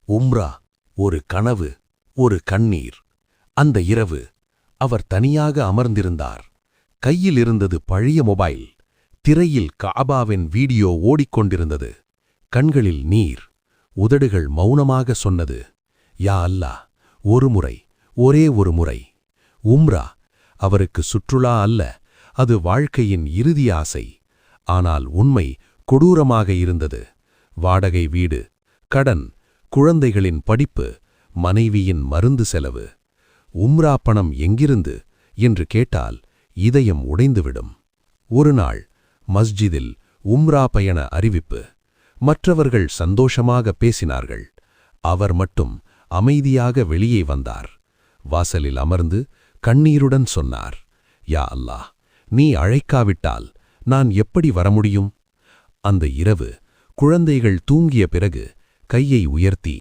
உம்ரா, ஒரு கனவு, ஒரு கண்ணீர். அந்த இரவு அவர் தனியாக அமர்ந்திருந்தார். கையில் இருந்தது பழைய மொபைல். திரையில் காபாவின் வீடியோ ஓடிக்கொண்டிருந்தது. கண்களில் நீர். உதடுகள் மௌனமாக சொன்னது, யா அல்லாஹ், ஒரு முறை, ஒரே ஒரு முறை. உம்ரா அவருக்கு சுற்றுலா அல்ல, அது வாழ்க்கையின் இறுதி ஆசை. ஆனால் உண்மை கொடூரமாக இருந்தது. வாடகை வீடு, கடன், குழந்தைகளின் படிப்பு, மனைவியின் மருந்து செலவு. உம்ரா பணம் எங்கிருந்து என்று கேட்டால் இதயம் உடைந்துவிடும். ஒரு நாள் மஸ்ஜிதில் உம்ரா பயண அறிவிப்பு. மற்றவர்கள் சந்தோஷமாக பேசினார்கள். அவர் மட்டும் அமைதியாக வெளியே வந்தார். வாசலில் அமர்ந்து கண்ணீருடன் சொன்னார், யா அல்லாஹ், நீ அழைக்காவிட்டால் நான் எப்படி வர முடியும்? அந்த இரவு குழந்தைகள் தூங்கிய பிறகு கையை உயர்த்தி